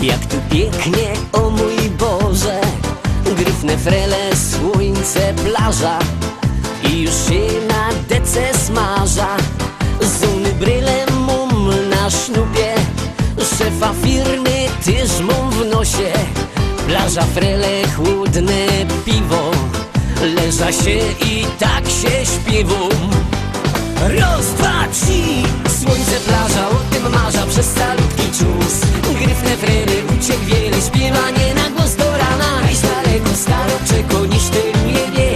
Jak tu pięknie, o mój Boże, gryfne frele, słońce, plaża i już się na dece smaża. Zuny brylem mum na sznupie, szefa firmy też mum w nosie. Plaża, frele, chłodne piwo, leża się i tak się śpiewą. Raz, dwa, trzy, słońce, plaża, o tym marza przez salutki czus. Gryfne frele, uciek wiele, śpiewanie na głos do rana. Iść daleko, staroczeko, niż ten nie,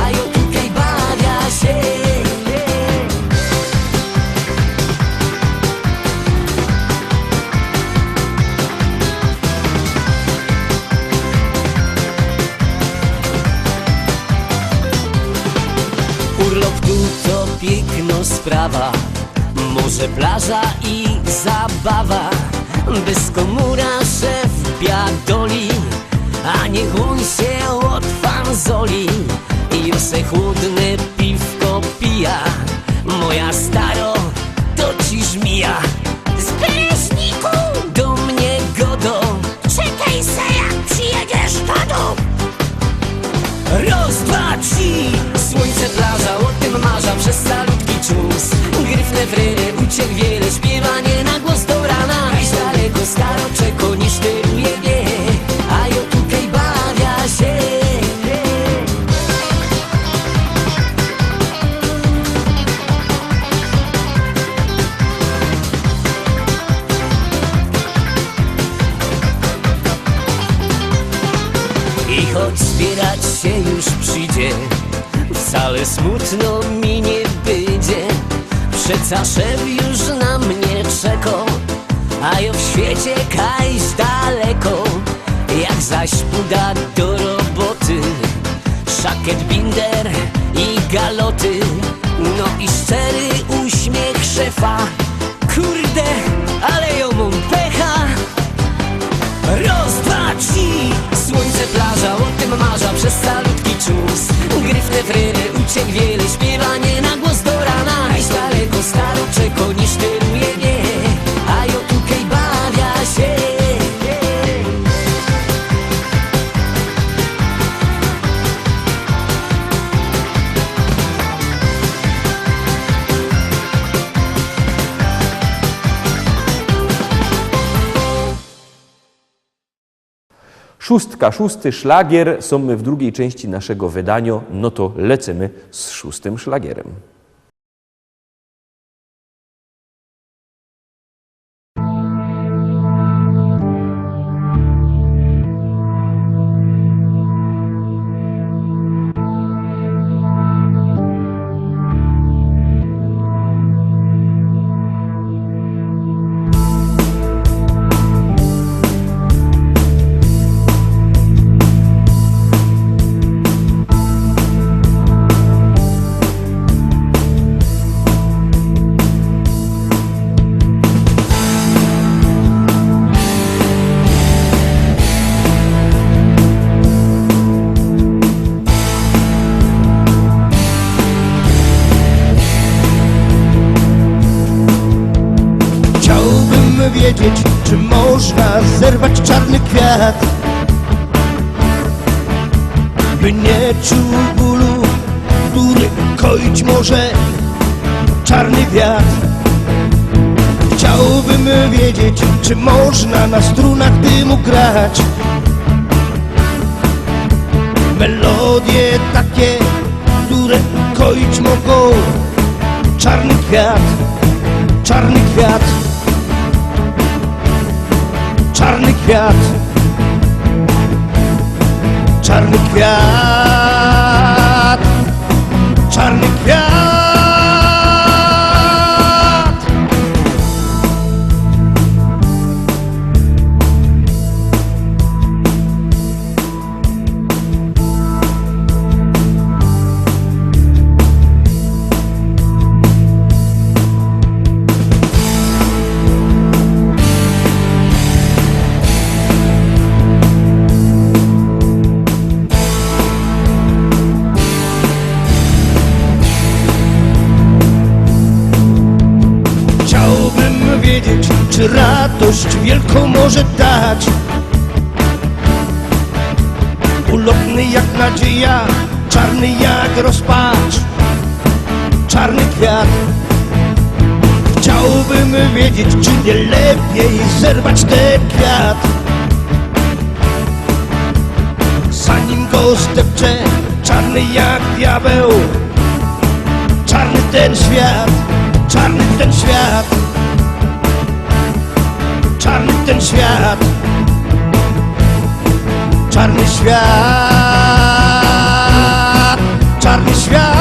a ja tutaj bawia się. Urlop tu to piękno sprawa, morze, plaża i zabawa. Bez komura szef biadoli, a niech on się od fanzoli i se chłodne piwko pija. Moja staro, to ci żmija z Bereźniku do mnie godo. Czekaj se, jak przyjedziesz do domu. Raz, dwa, trzy, słońce, plaża, o tym marza przez salutki czus. Gryfne frele, uciek wiele, śpiewanie na głos do rana. Iść daleko, staroczeko, niż steruje wie, a ja tutaj bawia się. I choć zbierać się już przyjdzie, wcale smutno mi nie będzie. Przeca szef już na mnie czeko, a ja w świecie kajś daleko. Jak zaś puda do roboty, szakiet, binder i galoty, no i szczery uśmiech szefa. Kurde, ale ja mam pecha. Raz, dwa, trzy, słońce, plaża, o tym marza przez salutki czus. Gryfne frele, uciek wiele, śpiewanie na głos do rana. Iść daleko, staroczeko, niż steruje wie, a ja tutaj bawia się. Szóstka, szósty szlagier. Są my w drugiej części naszego wydania. No to lecimy z szóstym szlagierem. Wiedzieć, czy można zerwać czarny kwiat, by nie czuł bólu, który koić może czarny wiatr. Chciałbym wiedzieć, czy można na strunach dymu grać melodie takie, które koić mogą czarny kwiat, czarny kwiat. Czarny kwiat, czarny kwiat, czarny kwiat. wiedzieć, czy radość wielką może dać. Ulotny jak nadzieja, czarny jak rozpacz, czarny kwiat. Chciałbym wiedzieć, czy nie lepiej zerwać ten kwiat, zanim go zdepczę. Czarny jak diabeł, czarny ten świat, czarny ten świat, czarny ten świat, czarny świat, czarny świat.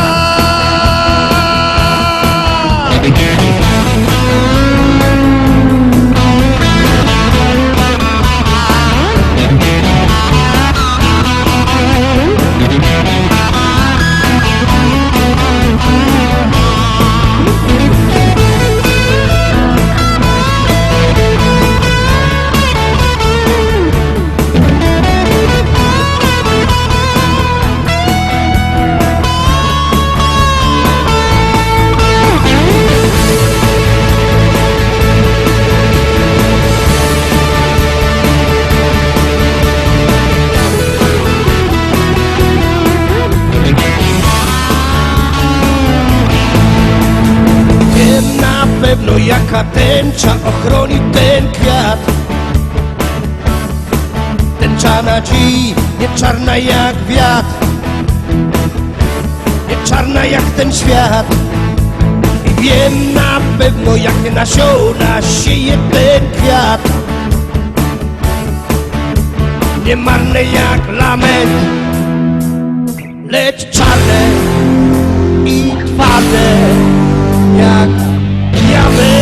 Pewno jaka tęcza ochroni ten kwiat. Tęcza nadziei, nie czarna jak wiatr, nie czarna jak ten świat. I wiem na pewno, jakie nasiona sieje ten kwiat. Nie marne jak lament, lecz czarne i twarde jak diament.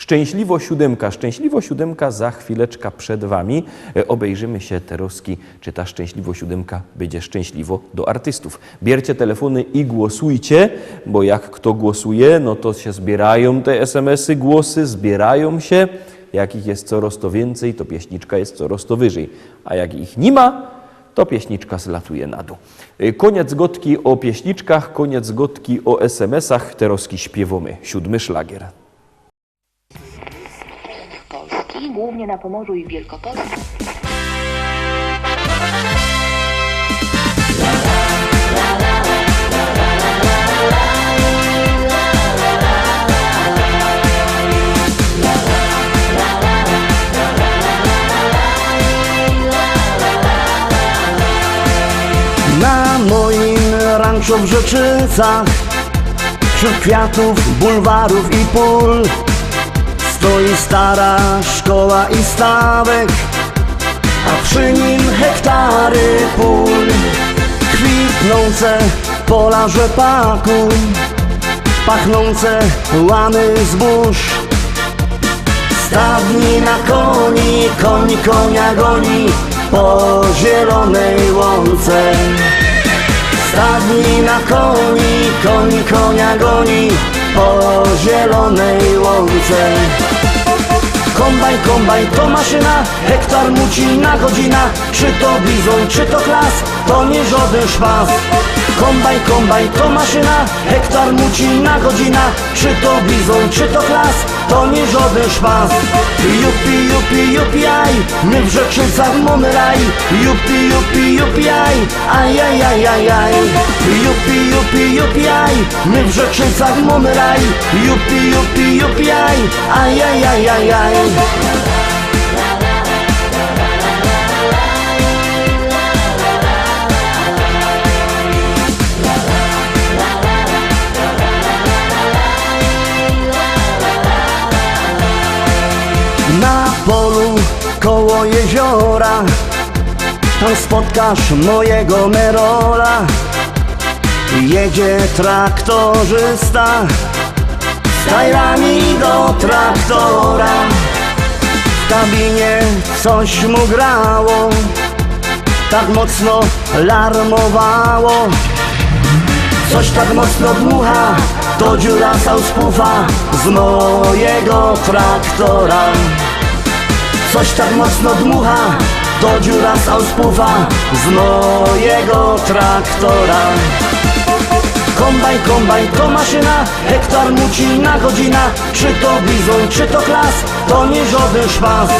Szczęśliwo siódemka. Szczęśliwo siódemka za chwileczkę przed Wami. Obejrzymy się Teroski, czy ta szczęśliwo siódemka będzie szczęśliwo do artystów. Bierzcie telefony i głosujcie, bo jak kto głosuje, no to się zbierają te SMS-y, głosy, zbierają się. Jak ich jest coraz to więcej, to pieśniczka jest coraz to wyżej. A jak ich nie ma, to pieśniczka zlatuje na dół. Koniec gotki o pieśniczkach, koniec gotki o SMS-ach. Teroski śpiewamy. 7. szlagier. Polski, głównie na Pomorzu i Wielkopolsce. Na moim ranczu w Rzeczycach, wśród kwiatów, bulwarów i pól, stoi stara szkoła i stawek, a przy nim hektary pól. Kwitnące pola rzepaku, pachnące łany zbóż. Stadni na koni, koń konia goni po zielonej łące. Stadni na koni, koń konia goni po zielonej łące. Kombajn, kombajn to maszyna, hektar muci na godzina. Czy to bizon, czy to klas, to nie żaden szpas. Kombajn, kombajn to maszyna, hektar muci na godzina. Czy to bizon, czy to klas, to nie żaden szpas. Jupi, jupi, jupi, aj, my w Rzeczycach mamy raj. Jupi, jupi, jupi, aj, aj, aj, aj, aj, aj. Jupi, jupi, jupi, aj, my w Rzeczycach mamy raj. Jupi, jupi, jupi, aj, aj, aj, aj, aj, aj. Na polu koło jeziora, tam spotkasz mojego Merola. Jedzie traktorzysta z tajrami do traktora. W kabinie coś mu grało, tak mocno larmowało. Coś tak mocno dmucha, to dziura sauspufa z mojego traktora. coś tak mocno dmucha, to dziura z auspuffa z mojego traktora. Kombajn, kombajn to maszyna, hektar mucina godzina. Czy to bizon, czy to klas, to nie żaden szpas.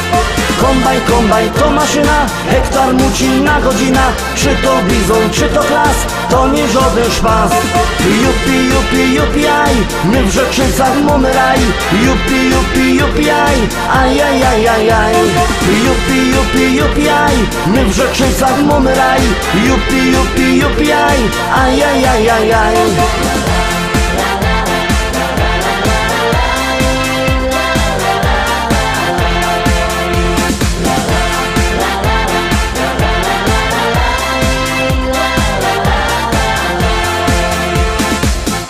Kombajn, kombajn to maszyna, hektar mucina godzina. Czy to bizon, czy to klas, to nie żaden szpas. Jupi, jupi, jupi, aj, my w Rzeczycach mamy raj. Jupi, jupi, jupi, aj, aj, aj, aj, aj, aj. Jupi, jupi, jupi, aj, my w Rzeczycach mamy raj. Jupi, jupi, jupi, aj, aj, aj, aj, aj, aj.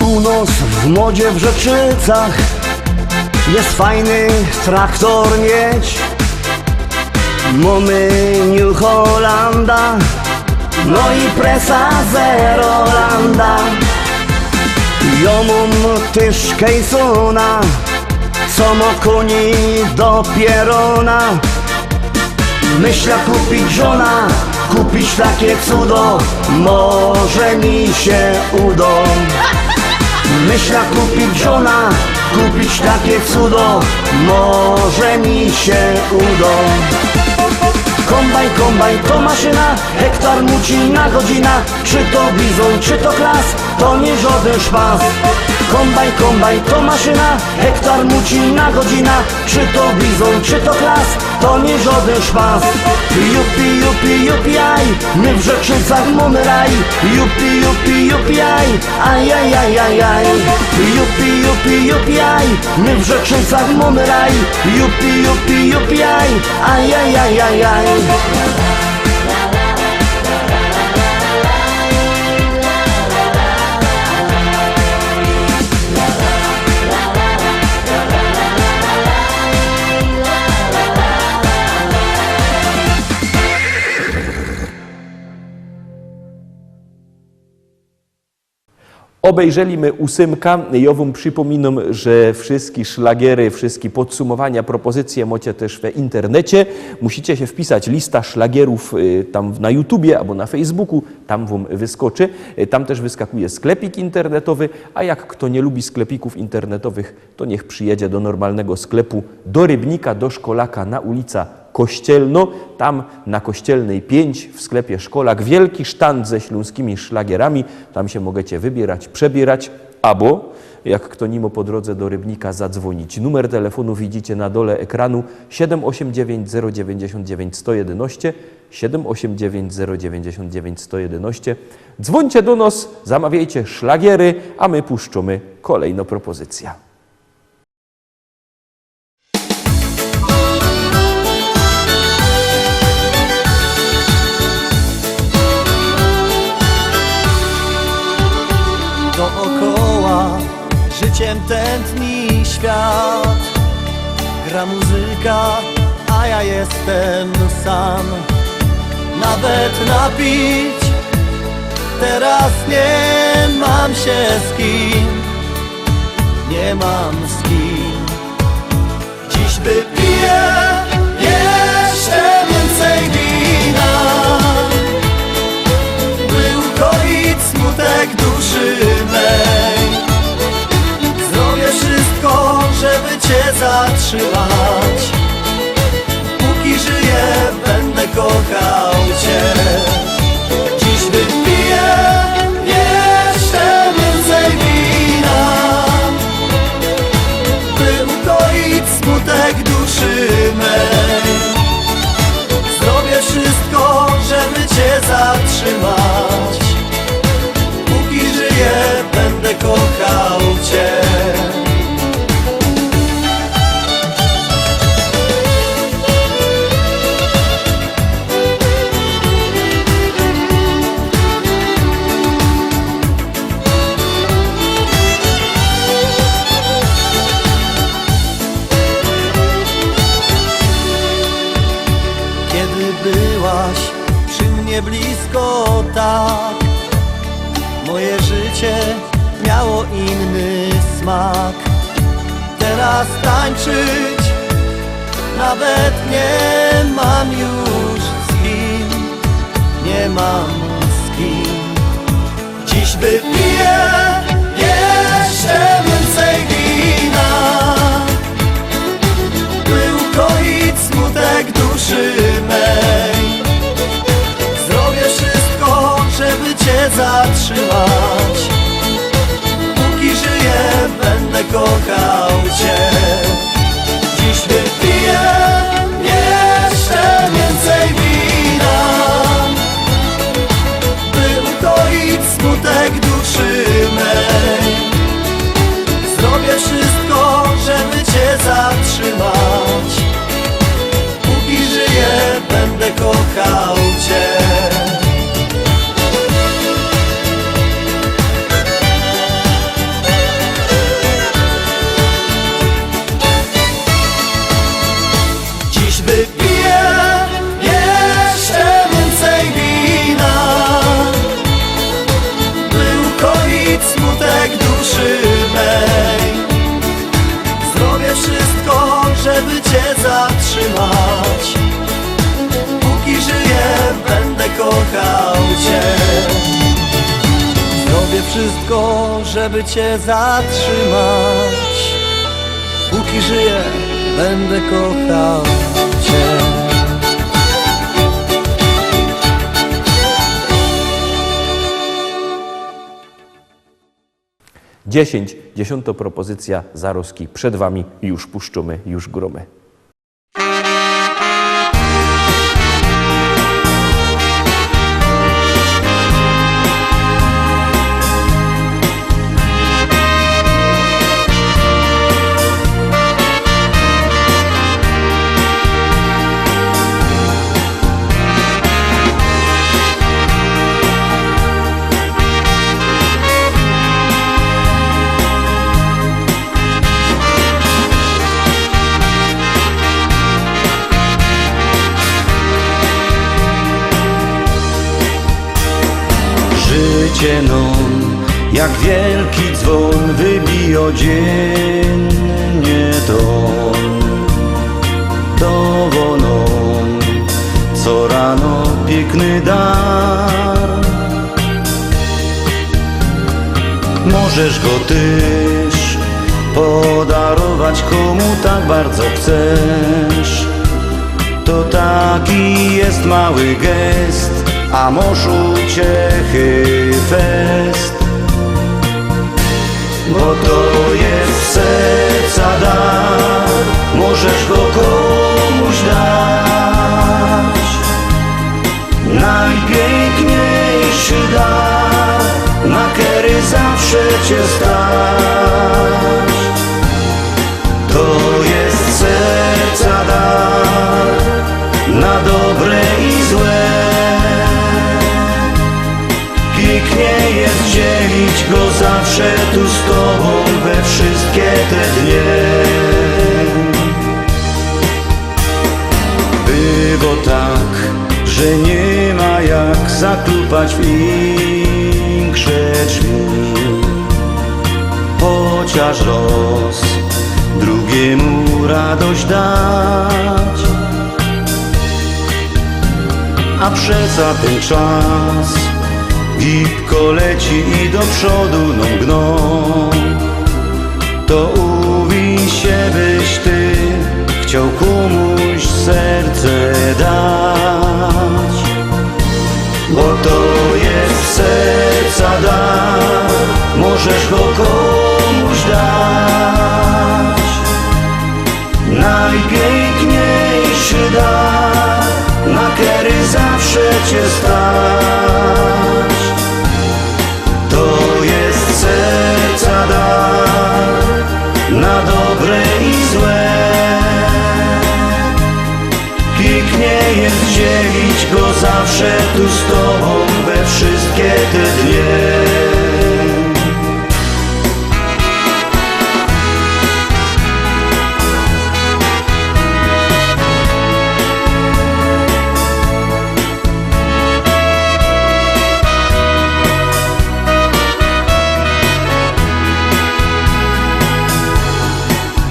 U nas w modzie w Rzeczycach jest fajny traktor mieć. Mamy New Hollanda, no i presa Zerolanda. Ja mam też Kejsona, co ma koni do pierona. Myślę kupić żona, kupić takie cudo, może mi się uda. Myślę kupić żona, kupić takie cudo, może mi się uda. Kombajn, kombajn to maszyna, hektar mucina godzina. Czy to bizon, czy to klas, to nie żaden szpas. Kombajn, kombajn to maszyna, hektar mucina godzina. Czy to bizon, czy to klas, to nie żaden szpas. Jupi, jupi, jupi, aj, my w Rzeczycach mamy raj. Jupi, jupi, jupi, aj, aj, aj, aj, aj, aj. Jupi, jupi, jupi, aj, my w Rzeczycach mamy raj. Jupi, jupi, jupi, aj, aj, aj, aj, aj, aj. Obejrzeliśmy ósemka. Ja wam przypominam, że wszystkie szlagiery, wszystkie podsumowania, propozycje macie też w internecie. Musicie się wpisać lista szlagierów tam na YouTubie albo na Facebooku, tam wam wyskoczy. Tam też wyskakuje sklepik internetowy, a jak kto nie lubi sklepików internetowych, to niech przyjedzie do normalnego sklepu, do Rybnika, do Szkolaka na ulica Kościelno, tam na Kościelnej 5 w sklepie Szkolak wielki sztand ze śląskimi szlagierami, tam się możecie wybierać, przebierać, albo jak kto nimo po drodze do Rybnika zadzwonić. Numer telefonu widzicie na dole ekranu 789 099 111, 789 099 111. Dzwońcie do nas, zamawiajcie szlagiery, a my puszczamy kolejną propozycję. Dookoła życiem tętni świat. Gra muzyka, a ja jestem sam. Nawet napić teraz nie mam się z kim. Nie mam z kim. Dziś wypiję jeszcze więcej wina, by ukoić smutek duszy mej. Zrobię wszystko, żeby Cię zatrzymać. Póki żyję, będę kochał Cię. Dziś wypiję jeszcze więcej wina, by ukoić smutek duszy mej. Zrobię wszystko, żeby Cię zatrzymać. Póki żyję, będę kochał Cię. Kiedy byłaś przy mnie blisko tak, moje życie miało inny smak. Teraz tańczyć nawet nie mam już z kim, nie mam z kim. Dziś wypiję jeszcze więcej wina, by ukoić smutek duszy mej. Zrobię wszystko, żeby cię zatrzymać. Póki żyję, będę kochał cię. Dziś wypiję jeszcze więcej wina, by ukoić smutek duszy mej. Zrobię wszystko, żeby cię zatrzymać. Póki żyję, będę kochał cię. Dziś wypiję jeszcze więcej wina, by ukoić smutek duszy mej. Zrobię wszystko, żeby cię zatrzymać. Póki żyję, będę kochał cię. Zrobię wszystko, żeby cię zatrzymać. Póki żyję, będę kochał cię. 10 propozycja Zaroski przed wami. Już puszczamy, już gromy. Życie non, jak wielki dzwon wybija dziennie ton. To wono, co rano piękny dar. Możesz go też podarować komu tak bardzo chcesz. To taki jest mały gest, a może uciechy fest. Bo to jest serca dar, możesz go komuś dać. Najpiękniejszy dar, na kery zawsze cię stać. To jest serca dar, na dobre i złe. Pięknie jest dzielić go zawsze tu z tobą we wszystkie te dnie. Było tak, że nie ma jak zaklupać większe drzwi. Chociaż roz drugiemu radość dać. A przeca ten czas gibko leci i do przodu no mgną. To uwiń się, byś ty chciał komuś serce dać. Bo to jest serca dar, możesz go komuś dać. Najpiękniejszy dar, na kery zawsze cię stać. To jest serca dar, na dobre i złe. Pięknie jest dzielić go zawsze tu z tobą we wszystkie te dnie.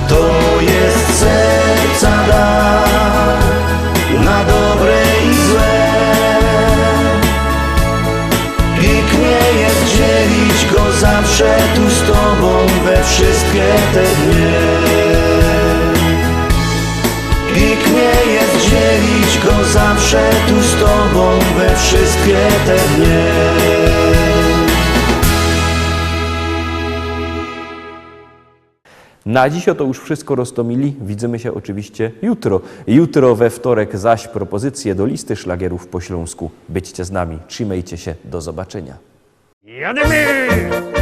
To jest serca dar, na nie jest dzielić go zawsze tu z tobą we wszystkie te dnie. Na dziś to już wszystko, Roztomili. Widzimy się oczywiście jutro. Jutro we wtorek zaś propozycje do listy szlagierów po śląsku. Byćcie z nami, trzymajcie się, do zobaczenia. Jademy!